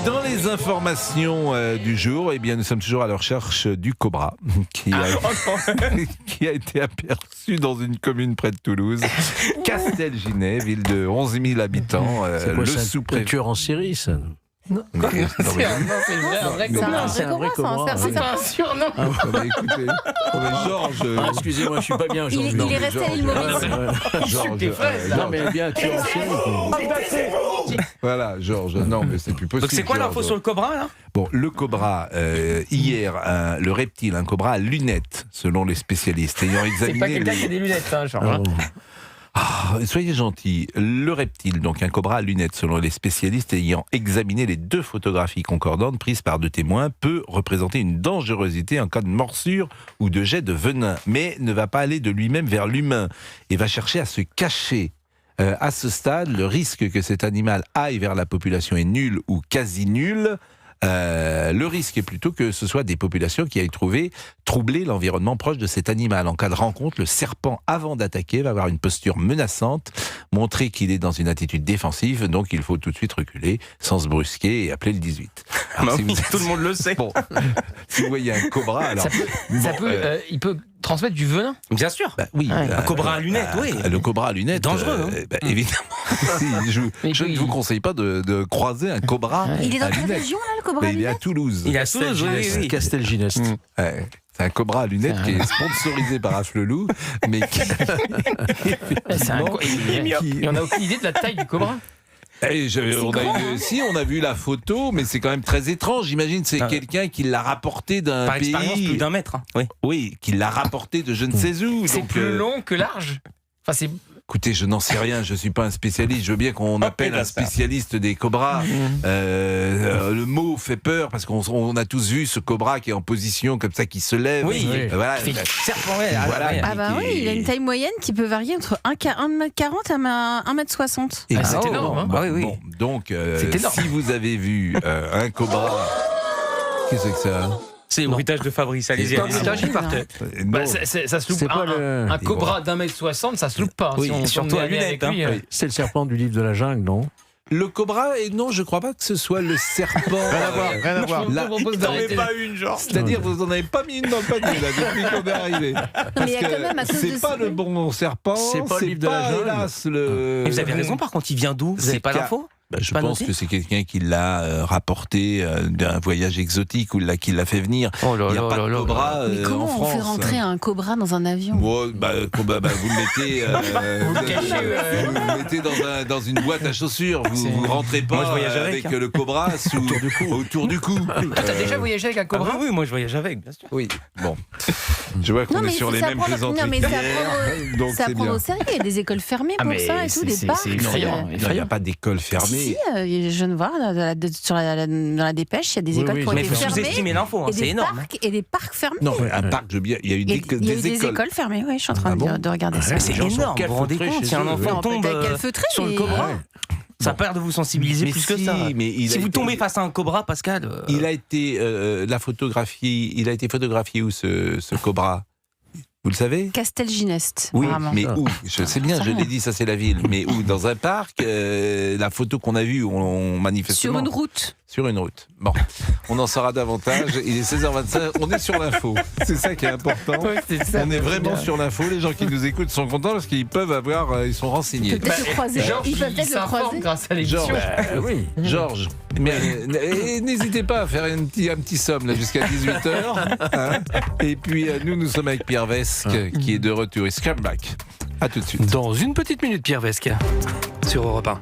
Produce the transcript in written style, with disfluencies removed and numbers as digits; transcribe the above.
Dans les informations du jour, eh bien, nous sommes toujours à la recherche du cobra qui a été aperçu dans une commune près de Toulouse, Castelginet, ville de 11 000 habitants. C'est quoi, Le c'est un sous-préfet. tueur en série, ça? Non, C'est un vrai cobra. C'est un vrai cobra. C'est pas un surnom. écoutez, Georges, Excusez-moi, je suis pas bien aujourd'hui. Il est resté à l'île Maurice. Georges, Non, mais bien un tueur en série. voilà, Georges. Non, mais c'est plus possible. Donc c'est quoi Georges. l'info sur le cobra là? Bon, le cobra, hier, le reptile, un cobra à lunettes, selon les spécialistes, ayant C'est examiné pas quelqu'un qui a des lunettes, hein, genre. soyez gentils. Le reptile, donc un cobra à lunettes, selon les spécialistes ayant examiné les 2 photographies concordantes prises par 2 témoins, peut représenter une dangerosité en cas de morsure ou de jet de venin, mais ne va pas aller de lui-même vers l'humain et va chercher à se cacher. À ce stade, le risque que cet animal aille vers la population est nul ou quasi nul. Le risque est plutôt que ce soit des populations qui aillent troubler l'environnement proche de cet animal. En cas de rencontre, le serpent, avant d'attaquer, va avoir une posture menaçante, montrer qu'il est dans une attitude défensive, donc il faut tout de suite reculer, sans se brusquer et appeler le 18. Alors, si vous êtes- Tout le monde le sait. Bon, si vous voyez un cobra, alors... Il peut transmettre du venin. Bien sûr. Bah oui, Un cobra à lunettes, oui. Le cobra à lunettes, Dangereux, évidemment. Je ne vous conseille pas de croiser un cobra Il est dans à quelle lunettes. région, là, le cobra? Mais il est à Toulouse. Il a Toulouse, oui. Castelginet. Ouais. C'est un cobra à lunettes qui est sponsorisé par Afflelou, mais qui... On n'a aucune idée de la taille du cobra. On a vu la photo, mais c'est quand même très étrange. J'imagine c'est quelqu'un qui l'a rapporté d'un Par expérience, pays... plus d'1 mètre. Hein. Oui. Oui, qui l'a rapporté de je ne sais où. C'est donc, plus long que large. Enfin, c'est. Écoutez, je n'en sais rien, je ne suis pas un spécialiste. Je veux bien qu'on appelle un spécialiste des cobras. Le mot fait peur parce qu'on a tous vu ce cobra qui est en position comme ça, qui se lève. Oui. Voilà. Serpent, ouais. Voilà. Ah bah oui, il a une taille moyenne qui peut varier entre 1m40 à 1m60. Et c'est énorme, hein. Bah oui. Bon, donc, C'est énorme. si vous avez vu un cobra... Qu'est-ce que c'est que ça? C'est le bruitage de Fabrice, allez-y. Comme bruitage, il partait. Non. Ça se loupe C'est pas. pas Un cobra d'1m60, ça se loupe pas. Oui, Si on surtout met à avec lunettes, lui, hein. C'est le serpent du livre de la jungle, non? Le cobra, et non, je crois pas que ce soit le serpent. Rien à voir. Là, Je propose d'arrêter. une, genre. c'est-à-dire, vous en avez pas mis une dans le panier, là, depuis qu'on est arrivé. mais il y a quand même, à cause C'est de pas ça- le bon serpent, C'est pas le livre de la jungle. hélas, le... Mais vous avez raison, par contre, il vient d'où? Vous C'est n'avez pas qu'à- l'info? Je Pas pense noté que c'est quelqu'un qui l'a rapporté d'un voyage exotique ou qui l'a fait venir. Oh là Il n'y a pas de cobra Mais en comment on France. fait rentrer un cobra dans un avion? Bon, vous le mettez, vous le mettez dans une boîte à chaussures. Vous rentrez pas Moi, je voyage avec, avec le cobra autour du cou. Toi, t'as déjà voyagé avec un cobra? Oui, moi je voyage avec, bien sûr. Oui, bon. Je vois qu'on Non, est mais sur les c'est à mêmes prendre- plaisanteries. non, mais c'est à qu'hier, donc C'est à c'est prendre bien. au sérieux. Il y a des écoles fermées pour ça et tout, des parcs. C'est effrayant. Non, il n'y a pas d'école fermée. Si, je viens de voir dans la dépêche, il y a des Oui, écoles oui, qui ont Mais été il faut fermées. sous-estimer l'info, Et c'est des énorme. parcs et des parcs fermés. Non, un parc, il y a eu Il y a eu des des écoles fermées, oui, je suis en train Ah bon de regarder ça. Mais c'est Les gens sont énorme, vous vous rendez calfeutrés compte, chez si un eux, enfant Non, tombe peut-être calfeutré, sur le mais- cobra, Ouais. ça a peur de vous sensibiliser Mais plus que si, ça. mais il a Si vous été- tombez face à un cobra, Pascal... Il a été il a été photographié où ce cobra? Vous le savez? Castelginest, Oui, apparemment. mais où? Je sais bien, je l'ai dit, ça c'est la ville. Mais où? Dans un parc? La photo qu'on a vue, on manifestement... Sur une route. Sur une route. Bon, on en saura davantage. Il est 16h25, on est sur l'info. C'est ça qui est important. On est vraiment sur l'info. Les gens qui nous écoutent sont contents parce qu'ils peuvent avoir, ils sont renseignés. Peut-être le croiser. Georges, Ils peuvent il peut-être le s'informe croiser. grâce à l'émission. Georges, Oui. Georges, n'hésitez pas à faire un petit somme là jusqu'à 18h. Et puis nous sommes avec Pierre Vesque qui est de retour. Et Scrapback. À tout de suite. Dans une petite minute, Pierre Vesque, sur Europe 1.